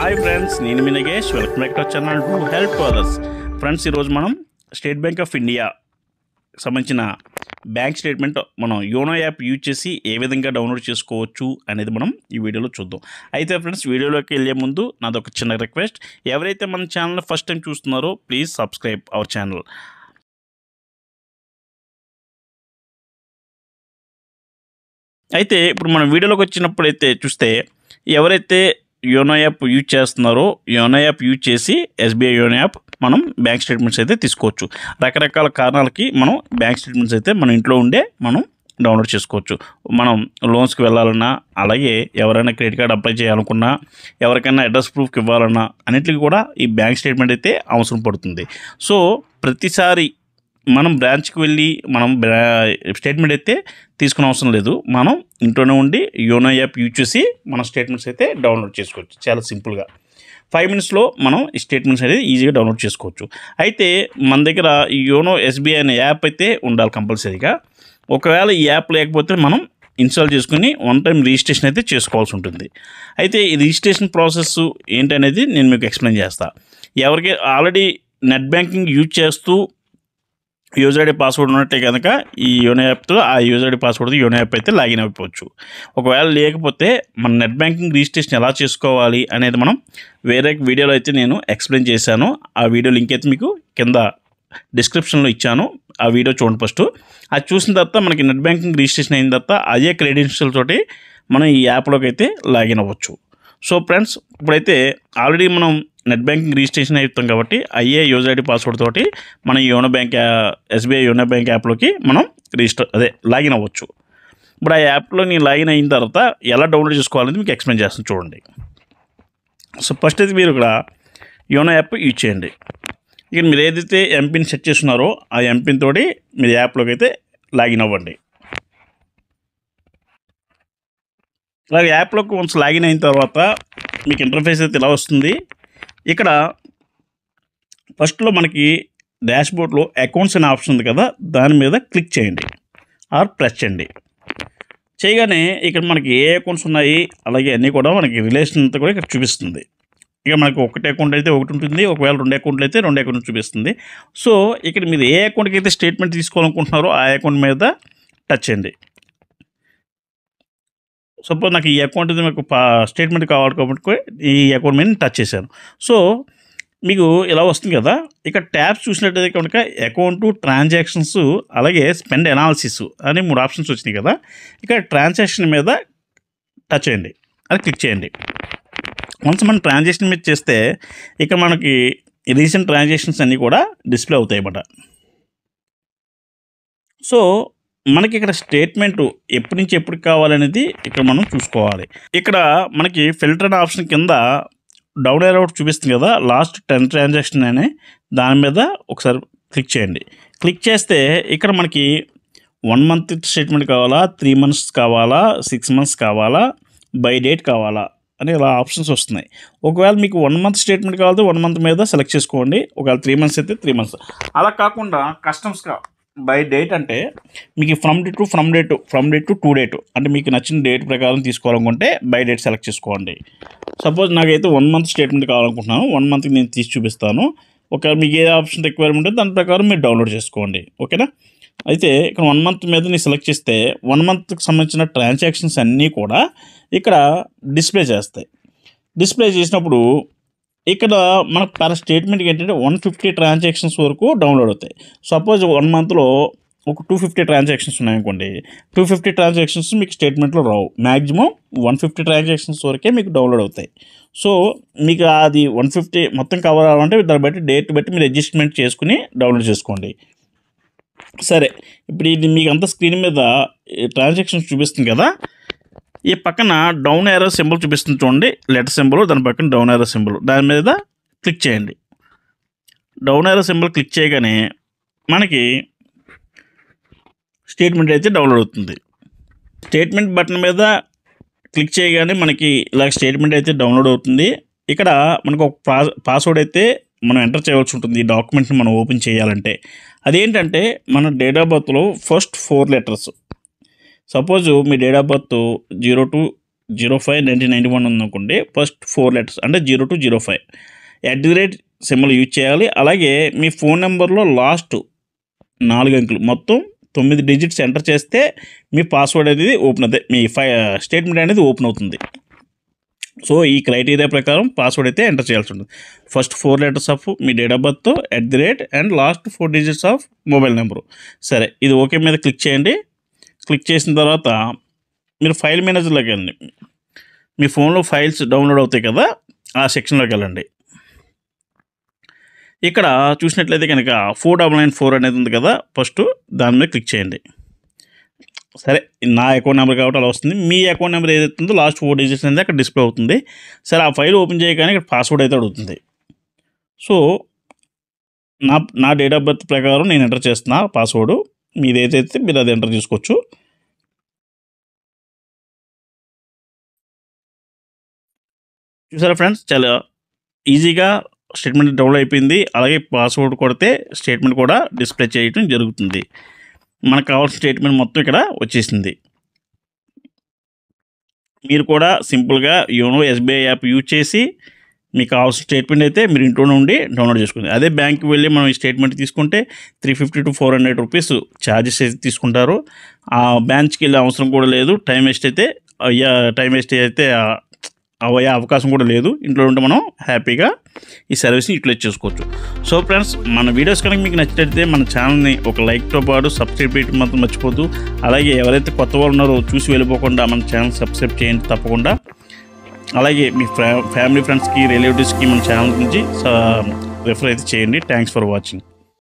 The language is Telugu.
హాయ్ ఫ్రెండ్స్, నేను మీ Nagesh. Welcome back to channel to help others. Friends, ఈరోజు మనం స్టేట్ బ్యాంక్ ఆఫ్ ఇండియా సంబంధించిన బ్యాంక్ స్టేట్మెంట్ మనం యోనో యాప్ యూజ్ చేసి ఏ విధంగా డౌన్లోడ్ చేసుకోవచ్చు అనేది మనం ఈ వీడియోలో చూద్దాం. అయితే ఫ్రెండ్స్, వీడియోలోకి వెళ్ళే ముందు నాదొక చిన్న రిక్వెస్ట్. ఎవరైతే మన ఛానల్ ఫస్ట్ టైం చూస్తున్నారో ప్లీజ్ సబ్స్క్రైబ్ అవర్ ఛానల్. అయితే ఇప్పుడు మనం వీడియోలోకి వచ్చినప్పుడైతే చూస్తే, ఎవరైతే యోనో యాప్ యూజ్ చేస్తున్నారో యోనో యాప్ యూజ్ చేసి ఎస్బీఐ యోనో యాప్ మనం బ్యాంక్ స్టేట్మెంట్స్ అయితే తీసుకోవచ్చు. రకరకాల కారణాలకి మనం బ్యాంక్ స్టేట్మెంట్స్ అయితే మన ఇంట్లో ఉండే మనం డౌన్లోడ్ చేసుకోవచ్చు. మనం లోన్స్కి వెళ్ళాలన్నా, అలాగే ఎవరైనా క్రెడిట్ కార్డ్ అప్లై చేయాలనుకున్నా, ఎవరికైనా అడ్రస్ ప్రూఫ్కి ఇవ్వాలన్నా అన్నింటికి కూడా ఈ బ్యాంక్ స్టేట్మెంట్ అయితే అవసరం పడుతుంది. సో ప్రతిసారి మనం బ్రాంచ్కి వెళ్ళి మనం స్టేట్మెంట్ అయితే తీసుకునే అవసరం లేదు. మనం ఇంట్లోనే ఉండి యోనో యాప్ యూజ్ చేసి మన స్టేట్మెంట్స్ అయితే డౌన్లోడ్ చేసుకోవచ్చు. చాలా సింపుల్గా 5 మినిట్స్లో మనం ఈ స్టేట్మెంట్స్ అనేది ఈజీగా డౌన్లోడ్ చేసుకోవచ్చు. అయితే మన దగ్గర ఈ యోనో ఎస్బీఐ అనే యాప్ అయితే ఉండాలి కంపల్సరీగా. ఒకవేళ ఈ యాప్ లేకపోతే మనం ఇన్స్టాల్ చేసుకుని వన్ టైం రిజిస్ట్రేషన్ అయితే చేసుకోవాల్సి ఉంటుంది. అయితే ఈ రిజిస్ట్రేషన్ ప్రాసెస్ ఏంటనేది నేను మీకు ఎక్స్ప్లెయిన్ చేస్తాను. ఎవరికి ఆల్రెడీ నెట్ బ్యాంకింగ్ యూజ్ చేస్తూ యూజర్ ఐడి పాస్వర్డ్ ఉన్నట్టే కనుక ఈ యోనో యాప్తో ఆ యూజర్ ఐడి పాస్వర్డ్తో యోనో యాప్ అయితే లాగిన్ అయిపోవచ్చు. ఒకవేళ లేకపోతే మన నెట్ బ్యాంకింగ్ రిజిస్ట్రేషన్ ఎలా చేసుకోవాలి అనేది మనం వేరే వీడియోలో అయితే నేను ఎక్స్ప్లెయిన్ చేశాను. ఆ వీడియో లింక్ అయితే మీకు కింద డిస్క్రిప్షన్లో ఇచ్చాను. ఆ వీడియో చూడండి ఫస్ట్. అది చూసిన తర్వాత మనకి నెట్ బ్యాంకింగ్ రిజిస్ట్రేషన్ అయిన తర్వాత అదే క్రెడెన్షియల్ తోటి మనం ఈ యాప్లోకి అయితే లాగిన్ అవ్వచ్చు. సో ఫ్రెండ్స్, ఇప్పుడైతే ఆల్రెడీ మనం నెట్ బ్యాంకింగ్ రిజిస్ట్రేషన్ అవుతాం కాబట్టి అయ్యే యూజర్ ఐడి పాస్వర్డ్ తోటి మన YONO bank SBI YONO bank యాప్లోకి మనం లాగిన్ అవ్వచ్చు. ఇప్పుడు ఆ యాప్లో నేను లాగిన్ అయిన తర్వాత ఎలా డౌన్లోడ్ చేసుకోవాలని మీకు ఎక్స్ప్లెయిన్ చేస్తాను చూడండి. సో ఫస్ట్ అయితే మీరు ఇక్కడ యోనో యాప్ యూజ్ చేయండి. ఇక మీరు ఏదైతే ఎంపిన్ సెట్ చేస్తున్నారో ఆ ఎంపిన్ తోటి మీరు యాప్లోకి అయితే లాగిన్ అవ్వండి. అలాగే యాప్లోకి వన్స్ లాగిన్ అయిన తర్వాత మీకు ఇంటర్ఫేస్ అయితే ఇలా వస్తుంది. ఇక్కడ ఫస్ట్లో మనకి డాష్బోర్డ్లో అకౌంట్స్ అనే ఆప్షన్ ఉంది కదా, దాని మీద క్లిక్ చేయండి ఆర్ ప్రెస్ చేయండి. చేయగానే ఇక్కడ మనకి ఏ అకౌంట్స్ ఉన్నాయి, అలాగే అన్నీ కూడా మనకి రిలేషన్ అంతా కూడా ఇక్కడ చూపిస్తుంది. ఇక మనకి ఒకటి అకౌంట్ అయితే ఒకటి ఉంటుంది, ఒకవేళ 2 అకౌంట్లు అయితే 2 అకౌంట్లు చూపిస్తుంది. సో ఇక్కడ మీరు ఏ అకౌంట్కి అయితే స్టేట్మెంట్ తీసుకోవాలనుకుంటున్నారో ఆ అకౌంట్ మీద టచ్ చేయండి. సపోజ్ నాకు ఈ అకౌంట్ మీకు స్టేట్మెంట్ కావాలి కాబట్టి ఈ అకౌంట్ మీద టచ్ చేశాను. సో మీకు ఇలా వస్తుంది కదా, ఇక్కడ ట్యాబ్స్ చూసినట్టయితే కనుక అకౌంటు, ట్రాన్సాక్షన్స్, అలాగే స్పెండ్ అనాలిసిస్ అని 3 ఆప్షన్స్ వచ్చినాయి కదా. ఇక్కడ ట్రాన్సాక్షన్ మీద టచ్ చేయండి, అది క్లిక్ చేయండి. వన్స్ మనం ట్రాన్సాక్షన్ మీద చేస్తే ఇక్కడ మనకి రీసెంట్ ట్రాన్సాక్షన్స్ అన్నీ కూడా డిస్ప్లే అవుతాయి అన్నమాట. సో మనకి ఇక్కడ స్టేట్మెంట్ ఎప్పటి నుంచి ఎప్పటికి కావాలనేది ఇక్కడ మనం చూసుకోవాలి. ఇక్కడ మనకి ఫిల్టర్ అనే ఆప్షన్ కింద డౌన్ ఏరో చూపిస్తుంది కదా, లాస్ట్ 10 ట్రాన్సాక్షన్ అనే దాని మీద ఒకసారి క్లిక్ చేయండి. క్లిక్ చేస్తే ఇక్కడ మనకి 1 మంత్ స్టేట్మెంట్ కావాలా, 3 మంత్స్ కావాలా, 6 మంత్స్ కావాలా, బై డేట్ కావాలా అని ఇలా ఆప్షన్స్ వస్తున్నాయి. ఒకవేళ మీకు 1 మంత్ స్టేట్మెంట్ కావాలంటే 1 మంత్ మీద సెలెక్ట్ చేసుకోండి. ఒకవేళ 3 మంత్స్ అయితే 3 మంత్స్. అలా కాకుండా కస్టమ్స్గా బై డేట్ అంటే మీకు ఫ్రమ్ డేట్ టు డేట్ అంటే మీకు నచ్చిన డేట్ ప్రకారం తీసుకోవాలనుకుంటే బై డేట్ సెలెక్ట్ చేసుకోండి. సపోజ్ నాకైతే 1 మంత్ స్టేట్మెంట్ కావాలనుకుంటున్నాను, 1 మంత్కి నేను తీసి చూపిస్తాను. ఒకవేళ మీకు ఏ ఆప్షన్ రిక్వైర్మెంట్ ఉంటే దాని ప్రకారం మీరు డౌన్లోడ్ చేసుకోండి. ఓకేనా? అయితే ఇక్కడ 1 మంత్ మీద నేను సెలెక్ట్ చేస్తే 1 మంత్కి సంబంధించిన ట్రాన్సాక్షన్స్ అన్నీ కూడా ఇక్కడ డిస్ప్లే చేస్తాయి. డిస్ప్లే చేసినప్పుడు ఇక్కడ మనకు పర్ స్టేట్మెంట్కి ఏంటంటే 150 ట్రాన్సాక్షన్స్ వరకు డౌన్లోడ్ అవుతాయి. సపోజ్ 1 మంత్లో ఒక 250 ట్రాన్సాక్షన్స్ ఉన్నాయనుకోండి, 250 ట్రాన్సాక్షన్స్ మీకు స్టేట్మెంట్లో రావు. మ్యాక్సిమం 150 ట్రాన్సాక్షన్స్ వరకే మీకు డౌన్లోడ్ అవుతాయి. సో మీకు అది 150 మొత్తం కవర్ అవ్వాలంటే దాన్ని బట్టి డేట్ బట్టి మీరు అడ్జస్ట్మెంట్ చేసుకుని డౌన్లోడ్ చేసుకోండి. సరే, ఇప్పుడు ఇది మీకు అంతా స్క్రీన్ మీద ట్రాన్సాక్షన్స్ చూపిస్తుంది కదా, ఈ పక్కన డౌన్ ఏరో సింబల్ చూపిస్తుంది చూడండి, లెటర్ సింబల్, దాని పక్కన డౌన్ ఏరో సింబల్, దాని మీద క్లిక్ చేయండి. డౌన్ ఏరో సింబల్ క్లిక్ చేయగానే మనకి స్టేట్మెంట్ అయితే డౌన్లోడ్ అవుతుంది. స్టేట్మెంట్ బటన్ మీద క్లిక్ చేయగానే మనకి ఇలా స్టేట్మెంట్ అయితే డౌన్లోడ్ అవుతుంది. ఇక్కడ మనకు ఒక పాస్వర్డ్ అయితే మనం ఎంటర్ చేయవలసి ఉంటుంది ఈ డాక్యుమెంట్ని మనం ఓపెన్ చేయాలంటే. అదేంటంటే మన డేట్ ఆఫ్ బర్త్లో ఫస్ట్ 4 లెటర్స్. సపోజ్ మీ డేట్ ఆఫ్ బర్త్ 02 05/1991 ఉందనుకోండి, ఫస్ట్ 4 లెటర్స్ అంటే 0205 సింబల్ యూజ్ చేయాలి. అలాగే మీ ఫోన్ నెంబర్లో లాస్ట్ 4 అంకెలు మొత్తం 9 డిజిట్స్ ఎంటర్ చేస్తే మీ పాస్వర్డ్ అనేది ఓపెన్ అవుతుంది, మీ స్టేట్మెంట్ అనేది ఓపెన్ అవుతుంది. సో ఈ క్రైటీరియా ప్రకారం పాస్వర్డ్ అయితే ఎంటర్ చేయాల్సి ఉంటుంది. First 4 letters of me date of birth and last 4 digits of mobile number. సరే, ఇది ఓకే మీద క్లిక్ చేయండి. క్లిక్ చేసిన తర్వాత మీరు ఫైల్ మేనేజర్లోకి వెళ్ళండి. మీ ఫోన్లో ఫైల్స్ డౌన్లోడ్ అవుతాయి కదా, ఆ సెక్షన్లోకి వెళ్ళండి. ఇక్కడ చూసినట్లయితే కనుక 4994 అనేది ఉంది కదా, ఫస్ట్ దాని మీద క్లిక్ చేయండి. సరే, నా అకౌంట్ నెంబర్ కాబట్టి అలా వస్తుంది. మీ అకౌంట్ నెంబర్ ఏదైతే ఉందో లాస్ట్ 4 డిజిట్స్ అనేది అక్కడ డిస్ప్లే అవుతుంది. సరే, ఆ ఫైల్ ఓపెన్ చేయగానే ఇక్కడ పాస్వర్డ్ అయితే అడుగుతుంది. సో నా డేట్ ఆఫ్ బర్త్ ప్రకారం నేను ఎంటర్ చేస్తున్నా పాస్వర్డ్. మీది ఏదైతే మీరు అది ఎంటర్ చేసుకోవచ్చు. చూసారా ఫ్రెండ్స్, చాలా ఈజీగా స్టేట్మెంట్ డౌన్లోడ్ అయిపోయింది. అలాగే పాస్వర్డ్ కొడితే స్టేట్మెంట్ కూడా డిస్ప్లే చేయడం జరుగుతుంది. మనకు కావాల్సిన స్టేట్మెంట్ మొత్తం ఇక్కడ వచ్చేసింది. మీరు కూడా సింపుల్గా యోనో ఎస్బీఐ యాప్ యూజ్ చేసి మీకు కావాల్సిన స్టేట్మెంట్ అయితే మీరు ఇంట్లో నుండి డౌన్లోడ్ చేసుకుంది. అదే బ్యాంక్కి వెళ్ళి మనం ఈ స్టేట్మెంట్ తీసుకుంటే 350 to 400 రూపీస్ ఛార్జెస్ అయితే తీసుకుంటారు. ఆ బ్యాంక్కి వెళ్ళే అవసరం కూడా లేదు. టైం వేస్ట్ అయితే అయ్యే అవకాశం కూడా లేదు. ఇంట్లో ఉంటే మనం హ్యాపీగా ఈ సర్వీస్ని యూటిలైజ్ చేసుకోవచ్చు. సో ఫ్రెండ్స్, మన వీడియోస్ కనుక మీకు నచ్చినట్లయితే మన ఛానల్ని ఒక లైక్తో పాటు సబ్స్క్రైబ్ చేయడం మాత్రం మర్చిపోద్దు. అలాగే ఎవరైతే కొత్త వాళ్ళు ఉన్నారో చూసి వెళ్ళిపోకుండా మన ఛానల్ సబ్స్క్రైబ్ చేయండి తప్పకుండా. అలాగే మీ ఫ్యామిలీ ఫ్రెండ్స్కి రిలేటివ్స్కి మన ఛానల్ గురించి రెఫర్ అయితే చేయండి. Thanks for watching.